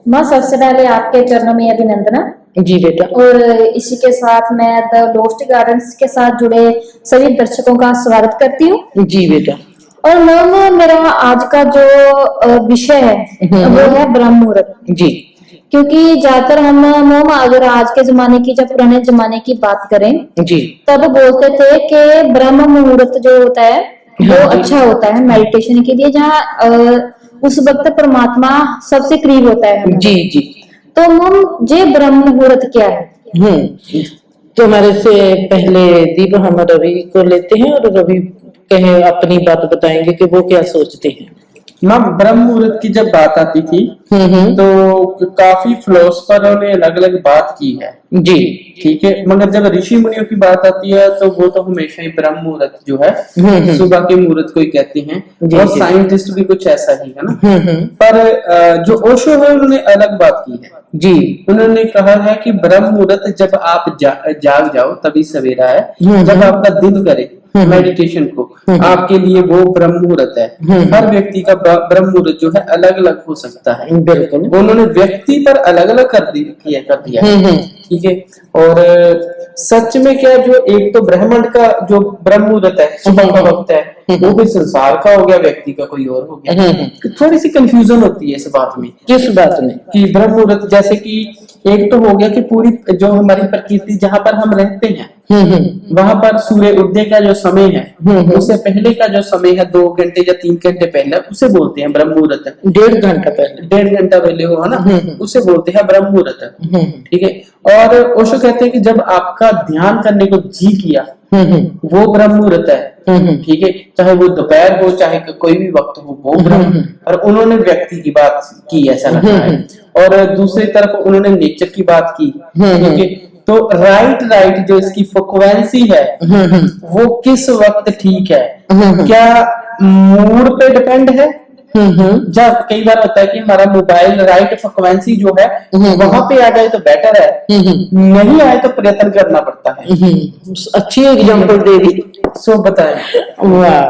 माँ सबसे पहले आपके चरणों में अभिनंदना। जी बेटा। और इसी के साथ मैं द लोस्ट गार्डन्स के साथ जुड़े सभी दर्शकों का स्वागत करती हूँ। जी बेटा। और मैम मेरा आज का जो विषय है वो है ब्रह्म मुहूर्त। जी। क्योंकि ज्यादातर हम मैम अगर आज के जमाने की या पुराने जमाने की बात करें जी। तब बोलते थे कि ब्रह्म मुहूर्त जो होता है वो अच्छा होता है मेडिटेशन के लिए, जहाँ उस वक्त परमात्मा सबसे करीब होता है। जी जी। तो मैम ये ब्रह्म मुहूर्त क्या है? तो हमारे से पहले दीप हम रवि को लेते हैं और रवि कहे अपनी बात बताएंगे कि वो क्या सोचते हैं। मैम ब्रह्म मुहूर्त की जब बात आती थी तो काफी फिलोसफरों ने अलग अलग बात की है। जी ठीक है, मगर जब ऋषि मुनियों की बात आती है तो वो तो हमेशा ही ब्रह्म मुहूर्त जो है सुबह के मुहूर्त को ही कहते हैं। और साइंटिस्ट भी कुछ ऐसा ही है ना। पर जो ओशो है उन्होंने अलग बात की है। जी। उन्होंने कहा है कि ब्रह्म मुहूर्त जब आप जाग जाओ तभी सवेरा है। जब आपका दिल करे मेडिटेशन को, आपके लिए वो ब्रह्म मुहूर्त है। हर व्यक्ति का ब्रह्म मुहूर्त जो है अलग अलग हो सकता है। बिल्कुल। उन्होंने व्यक्ति पर अलग अलग कर दिया है। ठीक है। और सच में क्या, जो एक तो ब्रह्मांड का जो ब्रह्म मुहूर्त है सुबह का वक्त है, वो भी संसार का हो गया, व्यक्ति का कोई और हो गया। थोड़ी सी कंफ्यूजन होती है इस बात में। किस बात में? कि ब्रह्म मुहूर्त जैसे कि एक तो हो गया कि पूरी जो हमारी प्रकृति जहां पर हम रहते हैं वहां पर सूर्य उदय का जो समय है उससे पहले का जो समय है 2 घंटे या 3 घंटे पहले, उसे बोलते हैं ब्रह्म मुहूर्त। 1.5 घंटा पहले, 1.5 घंटा पहले हो ना, उसे बोलते हैं ब्रह्म मुहूर्त। ठीक है। और ओशो कहते हैं कि जब आपका ध्यान करने को जी किया वो ब्रह्म मुहूर्त है। ठीक है, चाहे वो दोपहर हो चाहे कोई भी वक्त हो, वो ब्रह्म। और उन्होंने व्यक्ति की बात की, ऐसा लगता है। और दूसरी तरफ उन्होंने नेचर की बात की। ठीक है। तो राइट जो इसकी फ्रीक्वेंसी है वो किस वक्त ठीक है, क्या मूड पे डिपेंड है। जब कई बार होता है कि हमारा मोबाइल राइट फ्रीक्वेंसी जो है वहां पे आ जाए तो बेटर है, नहीं आए तो प्रयत्न करना पड़ता है। अच्छी एग्जांपल दे दी। सो बताएं। वाह,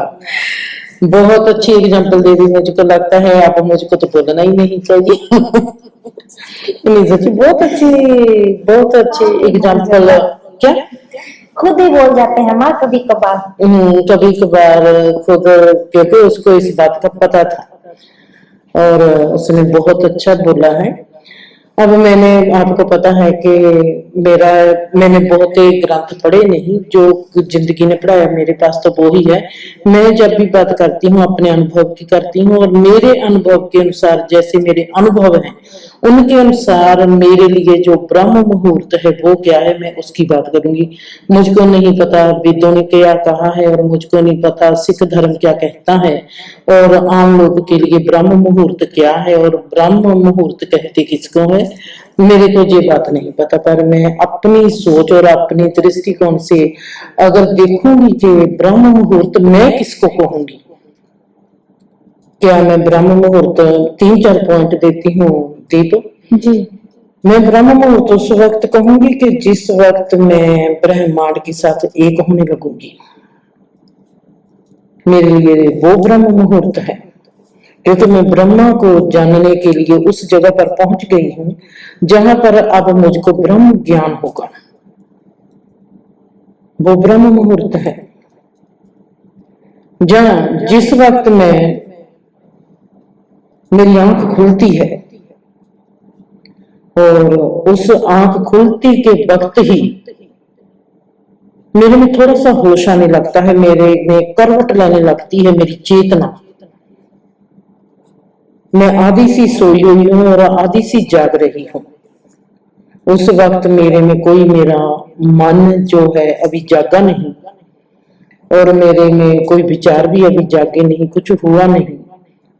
बहुत अच्छी एग्जांपल दे दी। मुझको लगता है अब मुझको तो बोलना ही नहीं चाहिए। नहीं सच्ची बहुत अच्छी एग्जांपल। क्या खुद ही बोल जाते हैं माँ कभी कभार। कभी कभार खुद, क्योंकि उसको इस बात का पता था और उसने बहुत अच्छा बोला है। अब मैंने, आपको पता है कि मैंने बहुत ही ग्रंथ पढ़े नहीं, जो जिंदगी ने पढ़ाया मेरे पास तो वो ही है। मैं जब भी बात करती हूँ अपने अनुभव की करती हूँ, और मेरे अनुभव के अनुसार जैसे मेरे अनुभव हैं उनके अनुसार मेरे लिए जो ब्रह्म मुहूर्त है वो क्या है, मैं उसकी बात करूंगी। मुझको नहीं पता वेदों ने क्या कहा है, और मुझको नहीं पता सिख धर्म क्या कहता है, और आम लोगों के लिए ब्रह्म मुहूर्त क्या है और ब्रह्म मुहूर्त कहते किसको है, मेरे को ये बात नहीं पता। पर मैं अपनी सोच और अपनी दृष्टिकोण से अगर देखूंगी कि ब्रह्म मुहूर्त मैं किसको कहूंगी, क्या मैं ब्रह्म मुहूर्त 3-4 पॉइंट देती हूँ दीप जी। मैं ब्रह्म मुहूर्त उस वक्त कहूंगी कि जिस वक्त मैं ब्रह्मांड के साथ एक होने लगूंगी, मेरे लिए वो ब्रह्म मुहूर्त है। क्योंकि मैं ब्रह्मा को जानने के लिए उस जगह पर पहुंच गई हूँ जहां पर अब मुझको ब्रह्म ज्ञान होगा, वो ब्रह्म मुहूर्त है। जहां जिस वक्त मेरी आंख खुलती है, और उस आंख खुलती के वक्त ही मेरे में थोड़ा सा होश आने लगता है, मेरे में करवट लेने लगती है मेरी चेतना। मैं आधी सी सोई हुई हूँ और आधी सी जाग रही हूँ। उस वक्त मेरे में कोई मेरा मन जो है अभी जागा नहीं, और मेरे में कोई विचार भी अभी जागे नहीं, कुछ हुआ नहीं,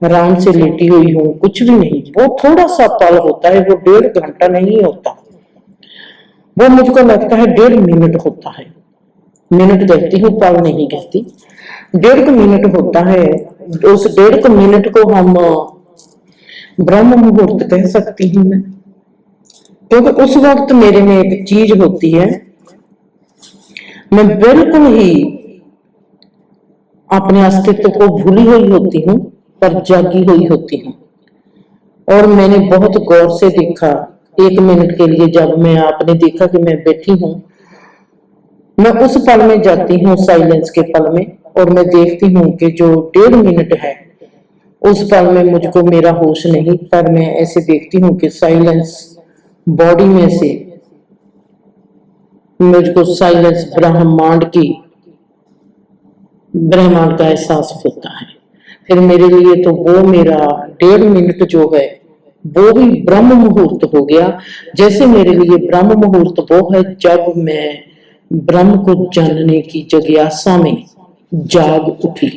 आराम से लेटी हुई हूँ, कुछ भी नहीं। वो थोड़ा सा पल होता है, वो 1.5 घंटा नहीं होता, वो मुझको लगता है 1.5 मिनट होता है। मिनट कहती हूँ, पल नहीं कहती। 1.5 मिनट होता है। उस 1.5 मिनट को हम ब्रह्म मुहूर्त कह सकती हूँ मैं, क्योंकि उस वक्त मेरे में एक चीज होती है, मैं बिल्कुल ही अपने अस्तित्व को भूली हुई होती हूँ पर जागी हुई होती हूँ। और मैंने बहुत गौर से देखा। 1 मिनट के लिए जब मैं आपने देखा कि मैं बैठी हूँ, मैं उस पल में जाती हूँ, साइलेंस के पल में, और मैं देखती हूँ कि जो 1.5 मिनट है उस पल में मुझको मेरा होश नहीं, पर मैं ऐसे देखती हूँ कि साइलेंस बॉडी में से मुझको साइलेंस ब्रह्मांड का एहसास होता है। फिर मेरे लिए तो वो मेरा 1.5 मिनट जो है वो भी ब्रह्म मुहूर्त हो गया। जैसे मेरे लिए ब्रह्म मुहूर्त वो है जब मैं ब्रह्म को जानने की जिज्ञासा में जाग उठी।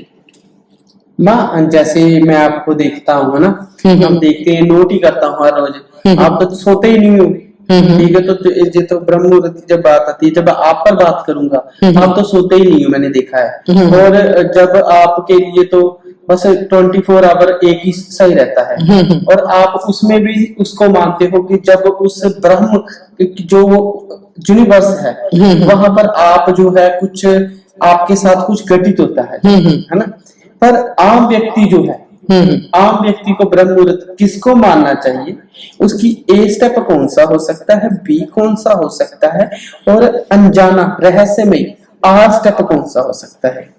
माँ, जैसे मैं आपको देखता हूँ ना, हम देखते हैं, नोट ही करता हूँ हर रोज, आप तो सोते ही नहीं हो। ठीक है, तो ये तो ब्रह्म मुहूर्त की जब बात आती है, जब आप पर बात करूंगा, आप तो सोते ही नहीं हो, मैंने देखा है। और जब आपके लिए तो बस 24 आवर एक ही सही रहता है, और आप उसमें भी उसको मानते हो कि जब उस ब्रह्म जो यूनिवर्स है वहां पर आप जो है कुछ आपके साथ कुछ घटित होता है ना। पर आम व्यक्ति जो है, आम व्यक्ति को ब्रह्म मुहूर्त किसको मानना चाहिए? उसकी ए स्टेप कौन सा हो सकता है, बी कौन सा हो सकता है, और अनजाना रहस्यमय आर स्टेप कौन सा हो सकता है?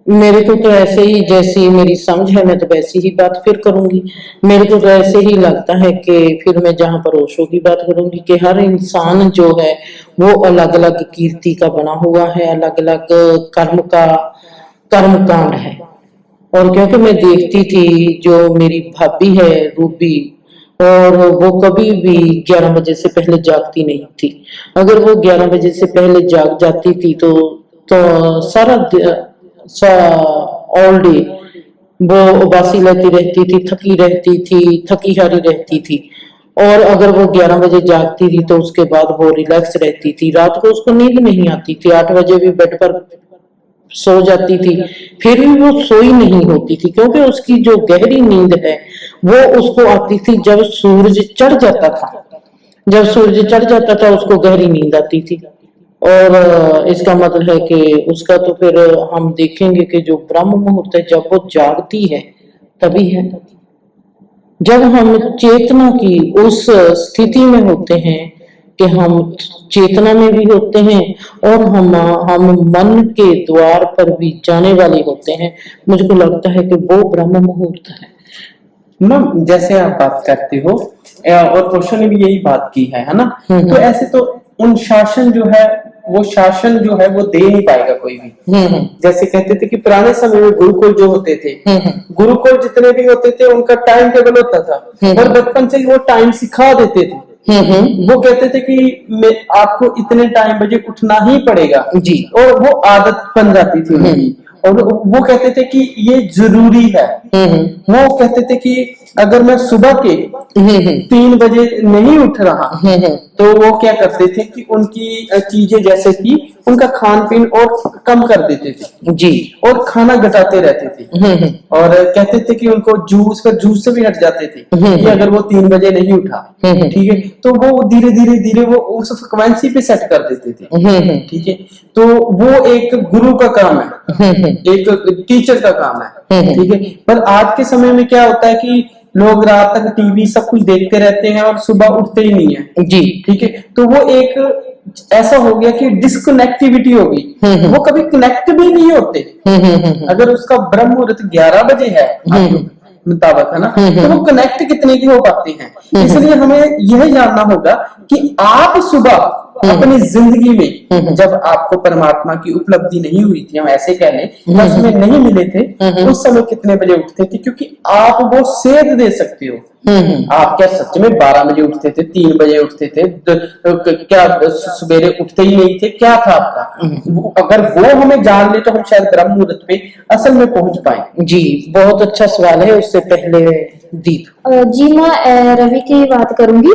मेरे को तो ऐसे ही, जैसी मेरी समझ है मैं तो वैसी ही बात फिर करूंगी। मेरे को तो ऐसे ही लगता है कि फिर मैं जहां पर ओशो की बात करूंगी कि हर इंसान जो है वो अलग अलग कीर्ति का बना हुआ है, अलग अलग कर्म कांड है। और क्योंकि मैं देखती थी जो मेरी भाभी है रूबी, और वो कभी भी 11 बजे से पहले जागती नहीं थी। अगर वो 11 बजे से पहले जाग जाती थी तो सारा ऑल डे वो उबासी लेती रहती थी, थकी रहती थी, थकी हारी रहती थी। और अगर वो 11 बजे जागती थी तो उसके बाद वो रिलैक्स रहती थी, रात को उसको नींद नहीं आती थी, 8 बजे भी बेड पर सो जाती थी, फिर भी वो सोई नहीं होती थी, क्योंकि उसकी जो गहरी नींद है वो उसको आती थी जब सूरज चढ़ जाता था। जब सूरज चढ़ जाता था उसको गहरी नींद आती थी। और इसका मतलब है कि उसका तो फिर हम देखेंगे कि जो ब्रह्म मुहूर्त है जब वो जागती है तभी है, जब हम चेतना की उस स्थिति में होते हैं कि हम चेतना में भी होते हैं और हम मन के द्वार पर भी जाने वाले होते हैं। मुझको लगता है कि वो ब्रह्म मुहूर्त है। मैम, जैसे आप बात करते हो और क्वेश्चन ने भी यही बात की है ना, तो ऐसे तो उन शासन जो है वो शासन जो है वो दे नहीं पाएगा कोई भी। जैसे कहते थे कि पुराने समय में गुरुकुल जो होते थे, गुरुकुल जितने भी होते थे उनका टाइम टेबल होता था, और बचपन से वो टाइम सिखा देते थे। वो कहते थे कि आपको इतने टाइम बजे उठना ही पड़ेगा जी, और वो आदत बन जाती थी उनकी। और वो कहते थे कि ये जरूरी है। वो कहते थे कि अगर मैं सुबह के 3 बजे नहीं उठ रहा तो वो क्या करते थे कि उनकी चीजें जैसे कि उनका खान पीन और कम कर देते थे जी, और खाना घटाते रहते थे। और कहते थे कि उनको जूस से भी हट जाते थे कि अगर वो 3 बजे नहीं उठा, ठीक है, तो वो धीरे धीरे वो उस फ्रिक्वेंसी पे सेट कर देते थे। ठीक है, तो वो एक गुरु का काम है, एक टीचर का काम है। ठीक है, पर आज के समय में क्या होता है कि लोग रात तक टीवी सब कुछ देखते रहते हैं और सुबह उठते ही नहीं है जी। ठीक है, तो वो एक ऐसा हो गया कि डिस्कनेक्टिविटी हो गई, वो कभी कनेक्ट भी नहीं होते। अगर उसका ब्रह्म मुहूर्त 11 बजे है मुताबिक, है ना, तो वो कनेक्ट कितने की हो पाते हैं। इसलिए हमें यह जानना होगा कि आप सुबह अपनी जिंदगी में जब आपको परमात्मा की उपलब्धि नहीं हुई थी, हम ऐसे कह लें, उसमें नहीं मिले थे, उस समय कितने बजे उठते थे? क्योंकि आप वो सेध दे सकते हो। आप क्या सच में 12 बजे उठते थे, 3 बजे उठते थे, क्या सवेरे उठते ही नहीं थे? क्या था आपका? अगर वो हमें जान ले तो हम शायद ब्रह्म मुहूर्त पे असल में पहुंच पाए। जी, बहुत अच्छा सवाल है। उससे पहले दीप जी, मैं रवि की बात करूंगी।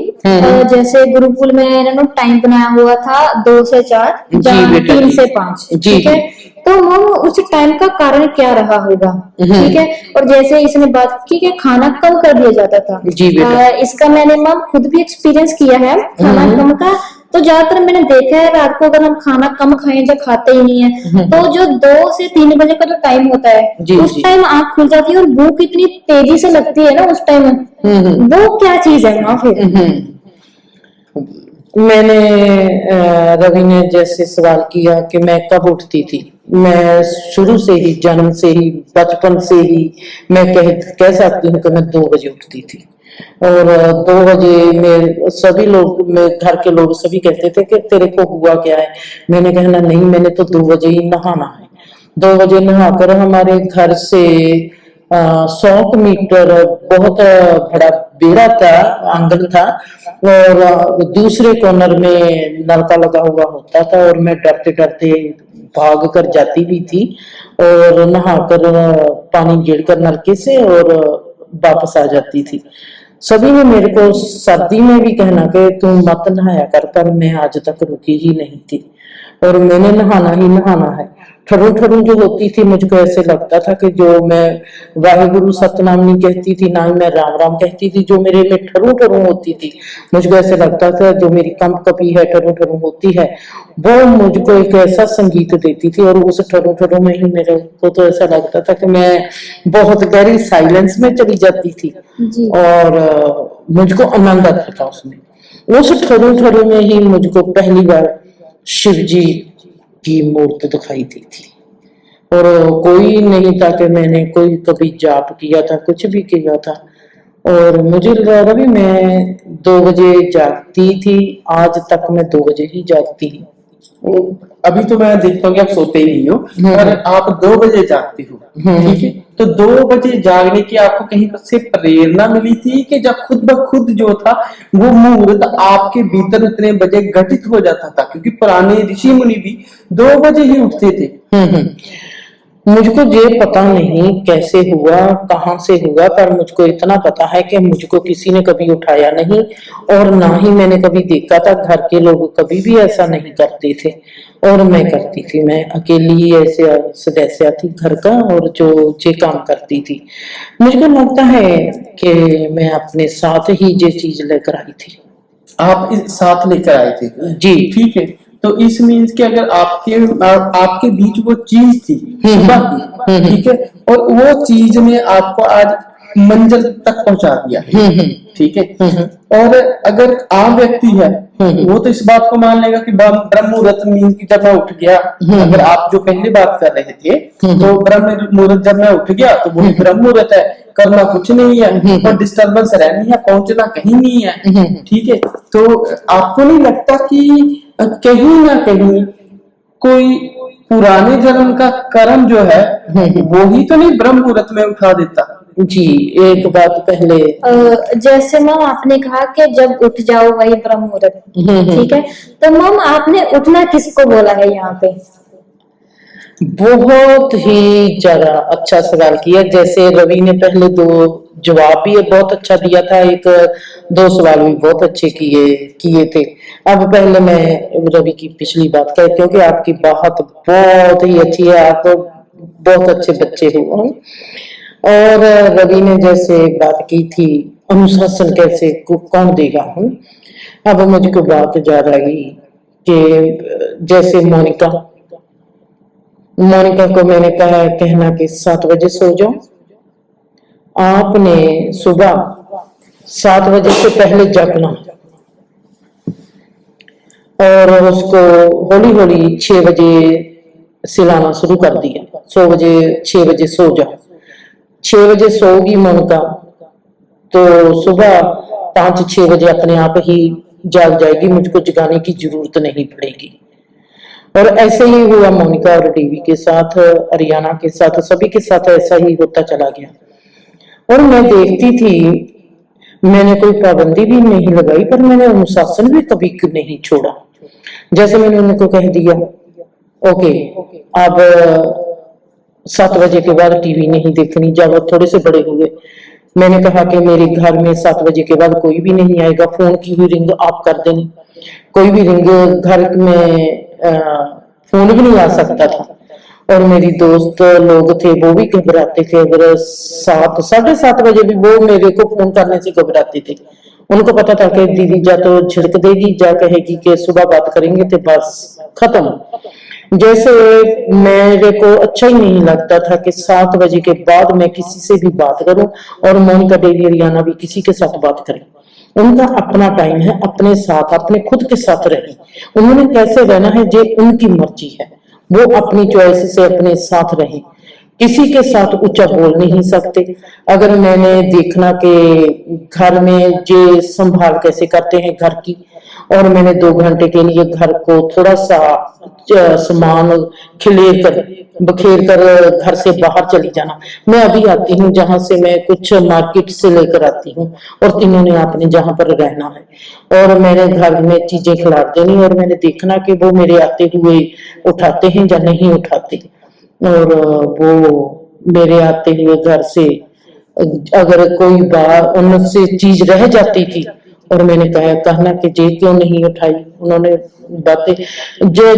जैसे गुरुकुल में इन्होंने टाइम बनाया हुआ था 2 से 4, जहाँ 3 से 5। ठीक है, तो हम उस टाइम का कारण क्या रहा होगा? ठीक है, और जैसे इसने बात की कि खाना कम कर दिया जाता था, जी बेटा। इसका मैंने मैम खुद भी एक्सपीरियंस किया है खाना कम का। तो ज्यादातर मैंने देखा है रात को अगर हम खाना कम खाएं या खाते ही नहीं है तो जो 2 से 3 बजे का जो टाइम होता है जी, उस जी। टाइम आंख खुल जाती है और भूख इतनी तेजी से लगती है ना उस टाइम। वो क्या चीज है माँ फिर? मैंने रवि ने जैसे सवाल किया कि मैं कब उठती थी, मैं शुरू से ही, जन्म से ही, बचपन से ही मैं कह सकती हूँ कि मैं 2 बजे उठती थी। और 2 बजे में सभी लोग, मैं घर के लोग सभी कहते थे कि तेरे को हुआ क्या है। मैंने कहना नहीं, मैंने तो 2 बजे ही नहाना है। 2 बजे नहाकर हमारे घर से 100 मीटर बहुत बड़ा बेड़ा था, आंगन था, और दूसरे कॉर्नर में नलका लगा हुआ होता था और मैं डरते डरते भाग कर जाती भी थी और नहाकर पानी गिरकर नलके से और वापस आ जाती थी। सभी ने मेरे को सर्दी में भी कहना कि तुम मत नहाया कर, पर मैं आज तक रुकी ही नहीं थी और मैंने नहाना ही नहाना है। ठरू ठरू जो होती थी, मुझको ऐसे लगता था कि जो मैं वाहिगुरु सतनाम नहीं कहती थी, ना ही मैं राम राम कहती थी, जो मेरे में ठरू ठरू होती थी, मुझको ऐसे लगता था जो मेरी कम कपी है, ठरू ठरू होती है, वो मुझको एक ऐसा संगीत देती थी और उस ठरू ठरू में ही मेरे को तो ऐसा लगता था कि मैं बहुत गहरी साइलेंस में चली जाती थी जी। और मुझको आनंद आता था उसमें। उस ठरू ठरू में ही मुझको पहली बार शिव जी की मूर्ति दिखाई दी थी और कोई नहीं था कि मैंने कोई कभी जाप किया था, कुछ भी किया था। और मुझे लगा भी मैं 2 बजे जागती थी, आज तक मैं 2 बजे ही जागती हूँ। अभी तो मैं देखता हूँ कि आप सोते ही नहीं हो और आप 2 बजे जागती हो, ठीक है। तो 2 बजे जागने की आपको कहीं से प्रेरणा मिली थी कि जब खुद ब खुद जो था वो मुहूर्त आपके भीतर उतने बजे घटित हो जाता था? क्योंकि पुराने ऋषि मुनि भी 2 बजे ही उठते थे। मुझको ये पता नहीं कैसे हुआ, कहाँ से हुआ, पर मुझको इतना पता है कि मुझको किसी ने कभी उठाया नहीं और ना ही मैंने कभी देखा था। घर के लोग कभी भी ऐसा नहीं करते थे और मैं करती थी। मैं अकेली ही ऐसे सदस्य थी घर का और जो ये काम करती थी। मुझको लगता है कि मैं अपने साथ ही ये चीज लेकर आई थी। आप इस साथ लेकर आए थे जी, ठीक है। तो इस मीन्स के अगर आपके बीच वो चीज थी सुबह की, ठीक है, और वो चीज ने आपको आज मंजिल तक पहुंचा दिया, ठीक है। और अगर आम व्यक्ति है वो तो इस बात को मान लेगा कि ब्रह्म मुहूर्त मीन की जब मैं उठ गया, अगर आप जो पहले बात कर रहे थे तो ब्रह्म मुहूर्त जब मैं उठ गया तो वो ब्रह्म मुहूर्त है, करना कुछ नहीं है और डिस्टर्बेंस रहनी है, पहुंचना कहीं नहीं है, ठीक है। तो आपको नहीं लगता कि कहीं ना कहीं कोई पुराने जन्म का कर्म जो है वो ही तो नहीं ब्रह्म मुहूर्त में उठा देता? जी, एक बात पहले जैसे मैम आपने कहा कि जब उठ जाओ वही ब्रह्म मुहूर्त, ठीक है, तो मैम आपने उठना किसको बोला है यहाँ पे? बहुत ही ज्यादा अच्छा सवाल किया। जैसे रवि ने पहले 2 जवाब भी बहुत अच्छा दिया था, एक 2 सवाल भी बहुत अच्छे किए थे। अब पहले मैं रवि की पिछली बात कह, क्योंकि आपकी बात बहुत ही अच्छी है, आप बहुत अच्छे बच्चे हो। और रवि ने जैसे बात की थी अनुशासन कैसे कौन देगा, अब मुझको बात याद आई कि जैसे मोनिका को मैंने कहना कि 7 बजे सो जाओ। आपने सुबह 7 बजे से पहले जगना और उसको हौली हौली 6 बजे सिलाना शुरू कर दिया। 6 बजे सो जाओ। 6 बजे सोगी मोनिका तो सुबह 5-6 बजे अपने आप ही जाग जाएगी, मुझको जगाने की जरूरत नहीं पड़ेगी। और ऐसे ही हुआ मोनिका और डीवी के साथ, अरियाना के साथ, सभी के साथ ऐसा ही होता चला गया। और मैं देखती थी, मैंने कोई पाबंदी भी नहीं लगाई, पर मैंने अनुशासन भी कभी नहीं छोड़ा। जैसे मैंने उनको कह दिया ओके अब 7 बजे के बाद टीवी नहीं देखनी। जब वो थोड़े से बड़े हुए, मैंने कहा कि मेरे घर में 7 बजे के बाद कोई भी नहीं आएगा, फोन की भी रिंग आप कर देनी, कोई भी रिंग घर में फोन भी नहीं आ सकता था। और मेरी दोस्त लोग थे वो भी घबराते थे, अगर 7-7:30 बजे भी वो मेरे को फोन करने से घबराते थे। उनको पता था कि दीदी जा तो झिड़क देगी, जा कहेगी कि सुबह बात करेंगे, तो बस खत्म। जैसे मेरे को अच्छा ही नहीं लगता था कि 7 बजे के बाद मैं किसी से भी बात करूं और मोनिका देवी रियाना भी किसी के साथ बात करें। उनका अपना टाइम है, अपने साथ, अपने खुद के साथ रहे। उन्होंने कैसे रहना है ये उनकी मर्जी है, वो अपनी चॉइस से अपने साथ रहे, किसी के साथ ऊंचा बोल नहीं सकते। अगर मैंने देखना कि घर में जे संभाल कैसे करते हैं घर की, और मैंने 2 घंटे के लिए घर को थोड़ा सा सामान खिलेर कर बखेर कर घर से बाहर चली जाना। मैं अभी आती हूँ जहां से मैं कुछ मार्केट से लेकर आती हूँ, और तीनों ने आपने जहां पर रहना है, और मैंने घर में चीजें खिला देनी, और मैंने देखना कि वो मेरे आते हुए उठाते हैं या नहीं उठाते। और वो मेरे आते हुए घर से अगर कोई बात उनसे चीज रह जाती थी, और मैंने कहना कि जे क्यों नहीं उठाई। उन्होंने बातें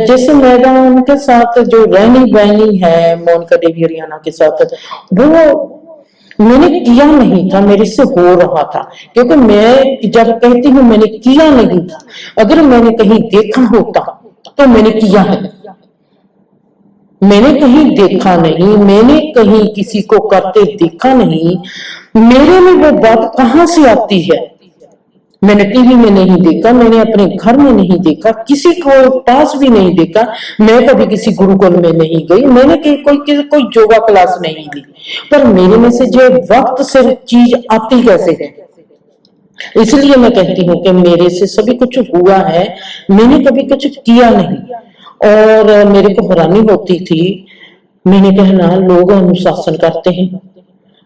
जैसे मेरा उनके साथ जो रहनी बहनी है मोनिका देवी रियाना के साथ, वो मैंने किया नहीं था, मेरे से हो रहा था। क्योंकि मैं जब कहती हूँ मैंने किया नहीं था, अगर मैंने कहीं देखा होता तो मैंने किया है। मैंने कहीं देखा नहीं, मैंने कहीं किसी को करते देखा नहीं, मेरे में वो बात कहां से आती है। मैंने टीवी में नहीं देखा, मैंने अपने घर में नहीं देखा, किसी को पास भी नहीं देखा। मैं कभी किसी गुरुकुल में नहीं गई, मैंने कोई योगा क्लास नहीं ली, पर मेरे में से जो वक्त से चीज आती कैसे है। इसलिए मैं कहती हूँ कि मेरे से सभी कुछ हुआ है, मैंने कभी कुछ किया नहीं। और मेरे को हैरानी होती थी, मैंने कहना लोग अनुशासन करते हैं,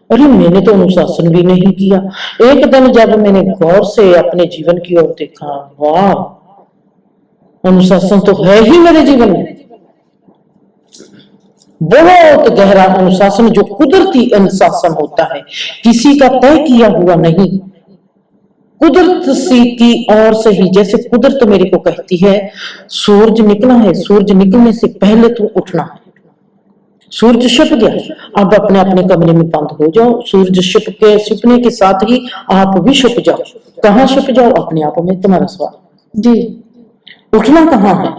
अरे मैंने तो अनुशासन भी नहीं किया। एक दिन जब मैंने गौर से अपने जीवन की ओर देखा, वाह अनुशासन तो है ही मेरे जीवन में, बहुत गहरा अनुशासन, जो कुदरती अनुशासन होता है, किसी का तय किया हुआ नहीं, कुदरत सी की ओर से ही। जैसे कुदरत मेरे को कहती है सूरज निकला है, सूरज निकलने से पहले तो उठना है। सूरज छिप गया, अब अपने अपने कमरे में बंद हो जाओ, सूरज छिपने के साथ ही आप भी छिप जाओ। कहाँ छिप जाओ? अपने आप में। तुम्हारा सवाल जी, उठना कहाँ है?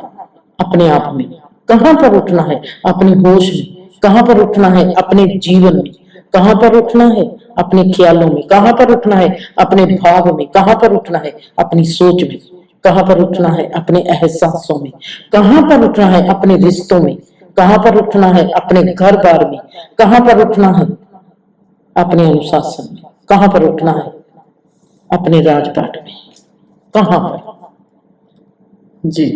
अपने आप में। कहाँ पर उठना है? अपने होश में। कहाँ पर उठना है? अपने जीवन में। कहाँ पर उठना है? अपने ख्यालों में। कहाँ पर उठना है? अपने भाव में। कहाँ पर उठना है? अपनी सोच में। कहाँ पर उठना है? अपने एहसासों में। कहाँ पर उठना है? अपने रिश्तों में। कहाँ पर उठना है? अपने घर बार में। कहाँ पर उठना है? अपने अनुशासन में। कहाँ पर उठना है? अपने राजपाट में। कहाँ पर? जी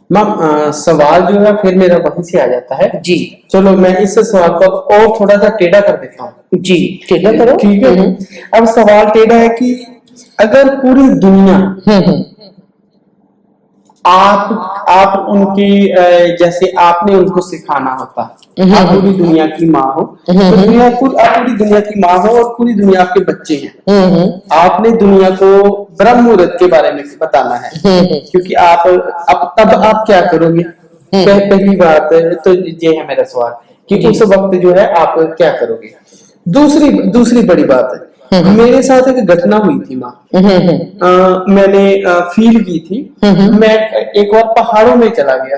मैम, सवाल जो है फिर मेरा वहीं से आ जाता है। जी चलो मैं इस सवाल को और थोड़ा सा टेढ़ा कर देता हूँ। जी टेढ़ा करो। ठीक है। अब सवाल टेढ़ा है कि अगर पूरी दुनिया आप उनकी जैसे आपने उनको सिखाना होता, आप पूरी दुनिया की माँ हो, तो आप पूरी दुनिया की माँ हो और पूरी दुनिया आपके बच्चे हैं, आपने दुनिया को ब्रह्म मुहूर्त के बारे में बताना है, क्योंकि तब आप क्या करोगे? पहली बात तो ये है मेरा सवाल कि उस वक्त जो है आप क्या करोगे। दूसरी बड़ी बात है, मेरे साथ एक घटना हुई थी माँ, मैंने फील की थी। मैं एक बार पहाड़ों में चला गया,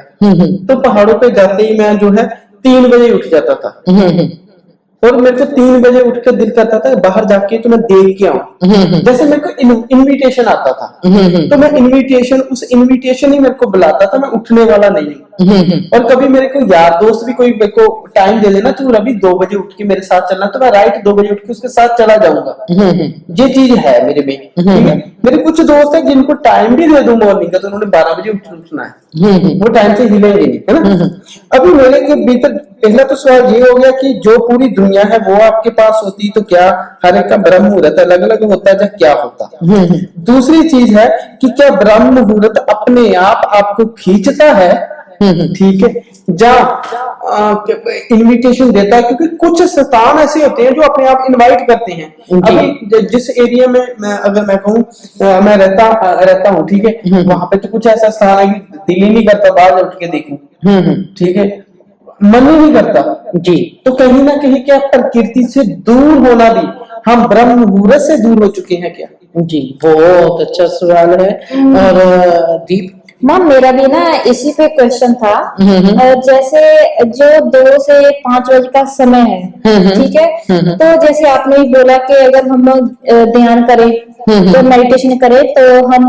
तो पहाड़ों पे जाते ही मैं जो है 3 बजे उठ जाता था, और मेरे को 3 बजे उठ कर दिल करता था बाहर जाके तो मैं देख के आऊं। जैसे मेरे को इनविटेशन आता था, तो मैं उस इनविटेशन ही मेरे को बुलाता था, मैं उठने वाला नहीं। और कभी मेरे को यार दोस्त भी कोई मेरे को टाइम दे देना, तो रवि 2 बजे उठ के मेरे साथ चलना, तो मैं राइट 2 बजे उठ के उसके साथ चला जाऊंगा। ये चीज है मेरे में, ठीक है। मेरे कुछ दोस्त है जिनको टाइम भी दे दूं मॉर्निंग का, तो उन्होंने 12 बजे उठना है, वो टाइम से हिलेंगे नहीं, है ना। अभी मेरे के भीतर पहला तो सवाल ये हो गया कि जो पूरी दुनिया है वो आपके पास होती तो क्या हर एक का ब्रह्म मुहूर्त अलग अलग होता है, क्या होता। दूसरी चीज है कि क्या ब्रह्म मुहूर्त अपने आप आपको खींचता है, ठीक है, जा इनविटेशन देता है, क्योंकि कुछ स्थान ऐसे होते हैं जो अपने आप इनवाइट करते हैं। अभी जिस एरिया में अगर मैं कहूँ मैं रहता हूँ, ठीक है, वहां पे तो कुछ ऐसा स्थान है कि दिल ही नहीं करता बाहर उठ के देखूं, ठीक है, मन ही नहीं करता जी। तो कहीं ना कहीं क्या प्रकृति से दूर होना भी हम ब्रह्म मुहूर्त से दूर हो चुके हैं क्या? जी, बहुत अच्छा सवाल है। और दीप? मैम मेरा भी ना इसी पे क्वेश्चन था। जैसे जो 2 से 5 बजे का समय है, ठीक है, तो जैसे आपने भी बोला कि अगर हम ध्यान करें तो मेडिटेशन करें तो हम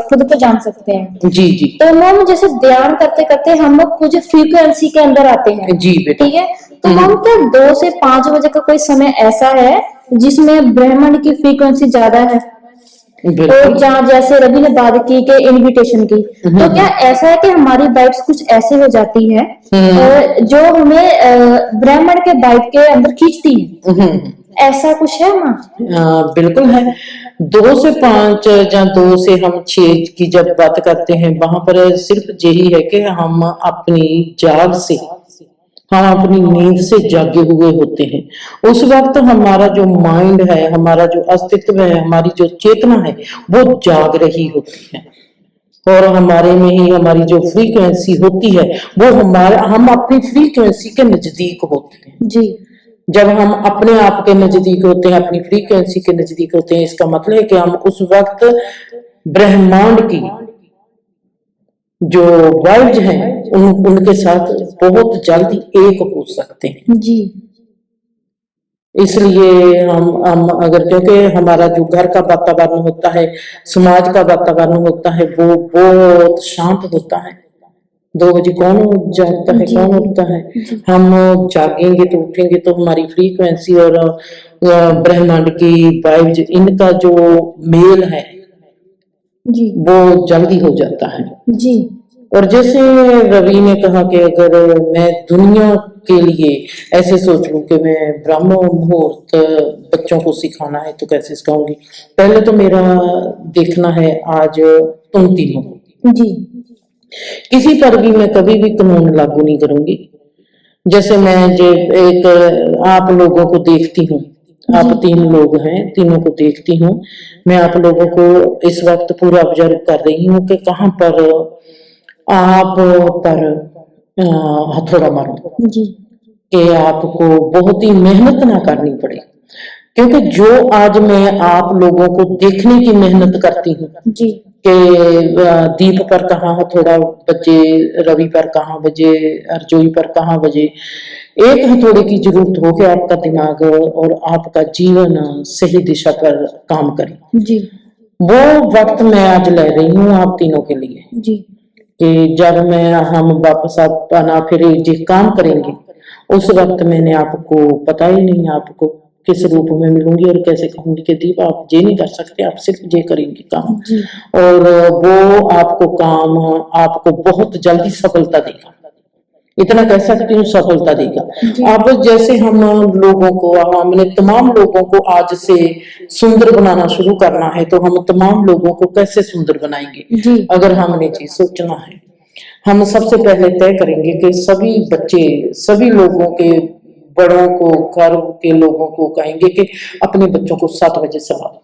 खुद को जान सकते हैं। जी जी। तो मैम जैसे ध्यान करते करते हम लोग कुछ फ्रीक्वेंसी के अंदर आते हैं, जी बेटा। ठीक है, तो मैम क्या 2 से 5 बजे का कोई समय ऐसा है जिसमें ब्रह्मांड की फ्रीक्वेंसी ज्यादा है? और जहाँ जैसे रवि ने बात की कि इनविटेशन की, तो क्या ऐसा है कि हमारी वाइब्स कुछ ऐसे हो जाती है जो हमें ब्रह्मांड के वाइब के अंदर खींचती है? ऐसा कुछ है माँ? बिल्कुल है। 2 से 5 या 2 से हम 6 की जब बात करते हैं, वहां पर सिर्फ यही है कि हम अपनी जाग से, हम अपनी नींद से जागे हुए होते हैं। उस वक्त हमारा जो माइंड है, हमारा जो अस्तित्व है, हमारी जो चेतना है, वो जाग रही होती है। और हमारे में ही हमारी जो फ्रीक्वेंसी होती है, वो हम अपनी फ्रीक्वेंसी के नजदीक होते हैं। जी। जब हम अपने आप के नजदीक होते हैं, अपनी फ्रीक्वेंसी के नजदीक होते हैं, इसका मतलब है कि हम उस वक्त ब्रह्मांड की जो वाइब्स हैं उनके साथ बहुत जल्दी एक हो सकते हैं। जी। इसलिए हम अगर, क्योंकि हमारा जो घर का वातावरण होता है, समाज का वातावरण होता है, वो बहुत शांत होता है। 2 बजे कौन जागता है, कौन उठता है? हम जागेंगे तो उठेंगे तो हमारी फ्रीक्वेंसी और ब्रह्मांड की वाइब्स, इनका जो मेल है जी, वो जल्दी हो जाता है। जी। और जैसे रवि ने कहा कि अगर मैं दुनिया के लिए ऐसे सोच लूं कि मैं ब्रह्म मुहूर्त बच्चों को सिखाना है तो कैसे सिखाऊंगी? पहले तो मेरा देखना है आज तुम तीनों को। जी। किसी पर भी मैं कभी भी कानून लागू नहीं करूंगी। जैसे मैं एक आप लोगों को देखती हूँ, आप 3 लोग हैं, तीनों को देखती हूँ। मैं आप लोगों को इस वक्त पूरा ऑब्जर्व कर रही हूँ कि कहाँ पर आप पर हथौड़ा मारो, जी। कि आपको बहुत ही मेहनत ना करनी पड़े। क्योंकि जो आज मैं आप लोगों को देखने की मेहनत करती हूँ जी। कि दीप पर कहाँ हथौड़ा बजे, रवि पर कहाँ बजे, अर्जुई पर कहाँ बजे, एक हथौड़े की जरूरत हो कि आपका दिमाग और आपका जीवन सही दिशा पर काम करे। जी। वो वक्त मैं आज ले रही हूँ आप तीनों के लिए, जी। कि जब हम वापस आना फिर ये काम करेंगे, उस वक्त मैंने आपको पता ही नहीं आपको किस रूप में मिलूंगी और कैसे कहूंगी कि दीप आप ये नहीं कर सकते, आप सिर्फ ये करेंगे काम। और वो आपको काम आपको बहुत जल्दी सफलता देगा, इतना कह सकती हूँ, सफलता देगा। अब जैसे हम लोगों को, हमने तमाम लोगों को आज से सुंदर बनाना शुरू करना है, तो हम तमाम लोगों को कैसे सुंदर बनाएंगे? अगर हमने जी सोचना है, हम सबसे पहले तय करेंगे कि सभी बच्चे, सभी लोगों के, बड़ों को, घर के लोगों को कहेंगे कि अपने बच्चों को 7 बजे सुलाओ।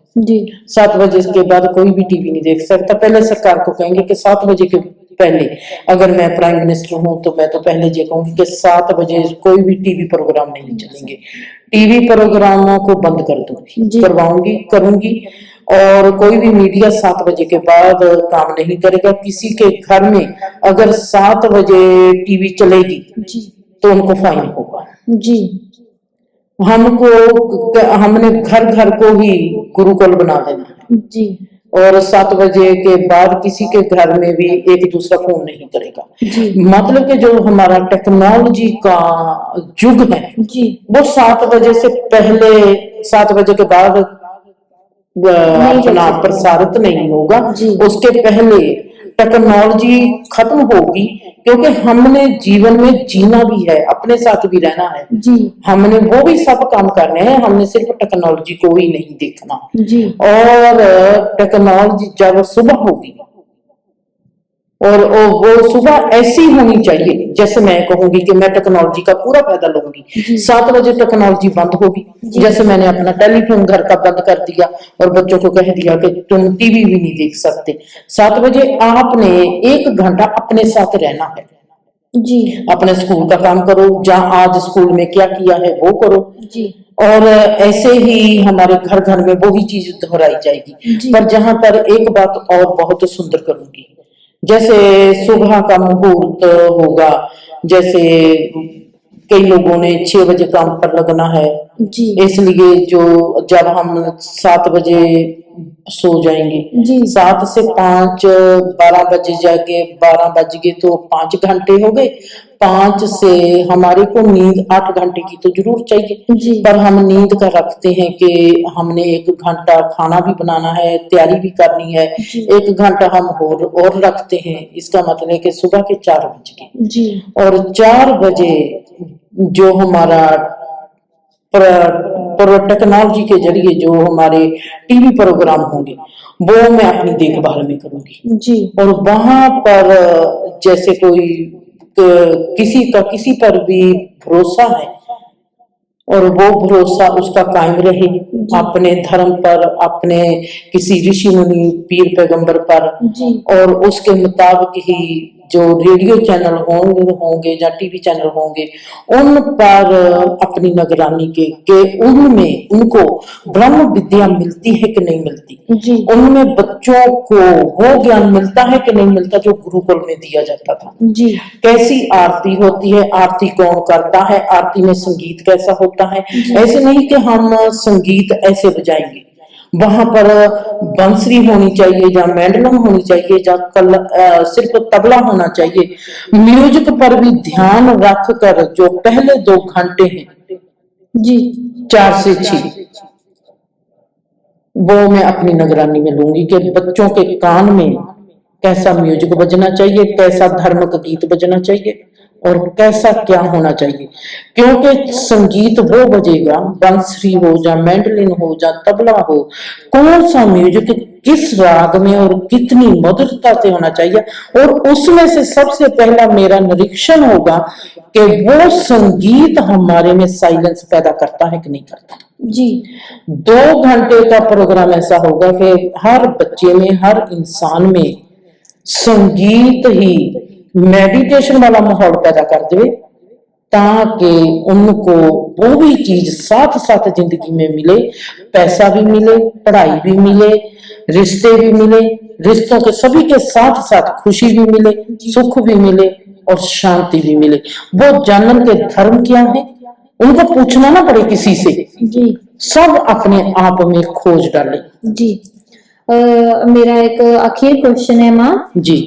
7 बजे के बाद कोई भी टीवी नहीं देख सकता। पहले सरकार को कहेंगे कि 7 बजे के पहले, अगर मैं प्राइम मिनिस्टर हूं तो मैं तो पहले ये कहूंगी कि 7 बजे कोई भी टीवी प्रोग्राम नहीं चलेंगे, टीवी प्रोग्रामों को बंद कर दूंगी, करवाऊंगी, करूंगी। और कोई भी मीडिया 7 बजे के बाद काम नहीं करेगा। किसी के घर में अगर 7 बजे टीवी चलेगी तो उनको फाइन होगा। जी। हमने घर घर को ही गुरुकुल बना देना है। जी। और 7 बजे के बाद किसी के घर में भी एक दूसरा फोन नहीं करेगा। जी। मतलब कि जो हमारा टेक्नोलॉजी का युग है, जी, वो 7 बजे से पहले, 7 बजे के बाद अपना प्रसारित नहीं होगा। उसके पहले टेक्नोलॉजी खत्म होगी, क्योंकि हमने जीवन में जीना भी है, अपने साथ भी रहना है। जी। हमने वो भी सब काम करने हैं, हमने सिर्फ टेक्नोलॉजी को ही नहीं देखना। जी। और टेक्नोलॉजी जब सुबह होगी, और वो सुबह ऐसी होनी चाहिए जैसे मैं कहूंगी कि मैं टेक्नोलॉजी का पूरा फायदा लूंगी। 7 बजे टेक्नोलॉजी बंद होगी, जैसे मैंने अपना टेलीफोन घर का बंद कर दिया और बच्चों को कह दिया कि तुम टीवी भी नहीं देख सकते। 7 बजे आपने 1 घंटा अपने साथ रहना है। जी अपने स्कूल का काम करो, जहाँ आज स्कूल में क्या किया है वो करो। जी और ऐसे ही हमारे घर घर में वो ही चीज दोहराई जाएगी। जी पर जहां पर एक बात और बहुत सुंदर करूंगी, जैसे सुबह का मुहूर्त होगा, जैसे कई लोगों ने 6 बजे काम पर लगना है, जी इसलिए जो जब हम 7 बजे सो जाएंगे, जी 7 से 5 12 बजे जाके 12 बज गए तो 5 घंटे हो गए। 5 से हमारे को नींद 8 घंटे की तो जरूर चाहिए, जी पर हम नींद का रखते हैं कि हमने 1 घंटा खाना भी बनाना है, तैयारी भी करनी है, जी 1 घंटा हम और रखते हैं। इसका मतलब है कि सुबह के 4 बज गए, जी और 4 बजे जो हमारा टेक्नोलॉजी के जरिए जो हमारे टीवी प्रोग्राम होंगे वो मैं अपनी देखभाल में करूंगी। जी और वहां पर जैसे कोई किसी पर भी भरोसा है और वो भरोसा उसका कायम रहे अपने धर्म पर, अपने किसी ऋषि मुनि पीर पैगंबर पर, जी और उसके मुताबिक ही जो रेडियो चैनल होंगे या टीवी चैनल होंगे उन पर अपनी निगरानी के उनमें उनको ब्रह्म विद्या मिलती है कि नहीं मिलती, जी उनमें बच्चों को वो ज्ञान मिलता है कि नहीं मिलता जो गुरुकुल में दिया जाता था। जी कैसी आरती होती है, आरती कौन करता है, आरती में संगीत कैसा होता है। ऐसे नहीं कि हम संगीत ऐसे बजाएंगे, वहां पर बंसरी होनी चाहिए या मैंडलम होनी चाहिए या सिर्फ तबला होना चाहिए। म्यूजिक पर भी ध्यान रख कर जो पहले 2 घंटे हैं जी 4 से 6 वो मैं अपनी निगरानी में लूंगी कि बच्चों के कान में कैसा म्यूजिक बजना चाहिए, कैसा धर्म का गीत बजना चाहिए और कैसा क्या होना चाहिए। क्योंकि संगीत वो बजेगा, बांसुरी हो या मैंडलिन हो या तबला हो, कौन सा म्यूजिक किस राग में और कितनी मधुरता से होना चाहिए, और उसमें से सबसे पहला मेरा निरीक्षण होगा कि वो संगीत हमारे में साइलेंस पैदा करता है कि नहीं करता। जी 2 घंटे का प्रोग्राम ऐसा होगा कि हर बच्चे में, हर इंसान में संगीत ही मेडिटेशन वाला माहौल पैदा कर दे, ताकि उनको वो भी चीज साथ साथ जिंदगी में मिले, पैसा भी मिले, पढ़ाई भी मिले, रिश्ते भी मिले, रिश्तों के सभी के साथ साथ खुशी भी मिले, सुख भी मिले और शांति भी मिले। वो जानन के धर्म क्या है उनको पूछना ना पड़े किसी से, जी सब अपने आप में खोज डाले। जी मेरा एक आखिरी क्वेश्चन है माँ जी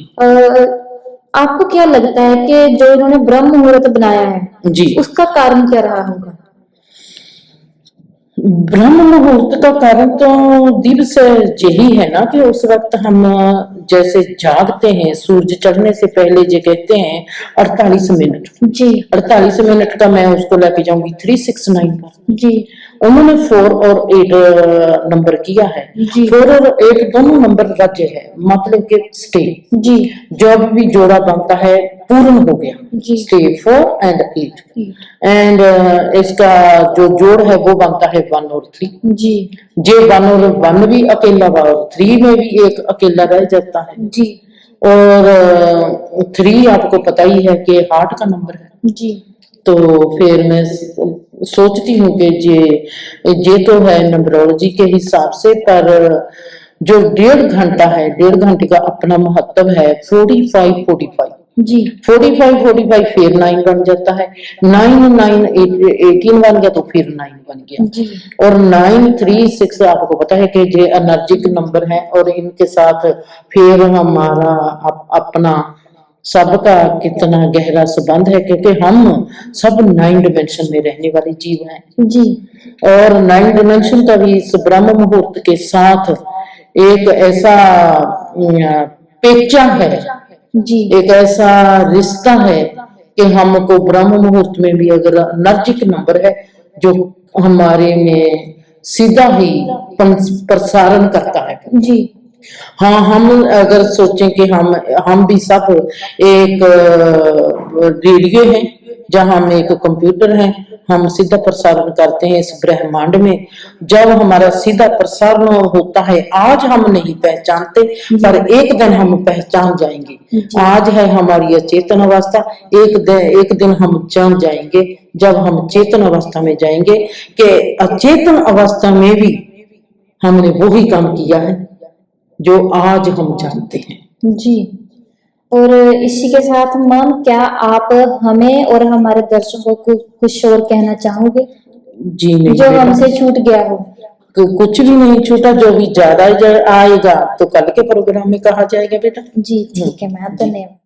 आपको क्या लगता है कि जो इन्होंने ब्रह्म मुहूर्त बनाया है जी उसका कारण क्या रहा होगा? ब्रह्म मुहूर्त का कारण तो दिवस यही है ना कि उस वक्त हम जैसे जागते हैं, सूरज चढ़ने से पहले जो कहते हैं 48 मिनट जी 48 मिनट का मैं उसको लेके जाऊंगी 369 पर। जी उन्होंने 4 और 8 नंबर किया है। जी 4 और 8 दोनों नंबर राज्य है, मतलब कि स्टे जी जो भी जोड़ा बनता है पूर्ण हो गया, जी स्टे 4 and 8 एंड इसका जो जोड़ है वो बनता है 1 और 3। जी जे 1 और 1 भी अकेला और 3 में भी एक अकेला रह जाता है। जी और 3 आपको पता ही है कि हार्ट का नंबर है। जी तो फिर मैं सोचती हूँ कि ये तो है नंबरोलॉजी के हिसाब से, पर जो 1.5 घंटा है, 1.5 घंटे का अपना महत्व है। 45 जी 45 फिर 9 बन जाता है, 9 18 बन गया तो फिर 9 बन गया, जी और 936 आपको पता है कि ये एनर्जिक नंबर है, और इनके साथ फिर हमारा अपना सबका कितना गहरा संबंध है, क्योंकि हम सब 9 डिमेंशन में रहने वाले जीव हैं। जी और 9 डिमेंशन का भी इस ब्रह्म मुहूर्त के साथ एक ऐसा पेचा है, जी एक ऐसा रिश्ता है कि हमको ब्रह्म मुहूर्त में भी अगर नर्जिक नंबर है जो हमारे में सीधा ही प्रसारण करता है। जी हाँ, हम अगर सोचें कि हम भी सब एक रेडियो हैं, जहां हम एक कंप्यूटर है, हम सीधा प्रसारण करते हैं इस ब्रह्मांड में। जब हमारा सीधा प्रसारण होता है, आज हम नहीं पहचानते पर एक दिन हम पहचान जाएंगे। आज है हमारी अचेतन अवस्था, एक दिन हम जान जाएंगे जब हम चेतन अवस्था में जाएंगे कि अचेतन अवस्था में भी हमने वही काम किया है जो आज हम जानते हैं। जी। और इसी के साथ मैम, क्या आप हमें और हमारे दर्शकों को कुछ और कहना चाहोगे जी नहीं जो बेटा, हमसे छूट गया हो? कुछ भी नहीं छूटा, जो भी ज्यादा आएगा तो कल के प्रोग्राम में कहा जाएगा बेटा। जी ठीक है मैम, धन्यवाद।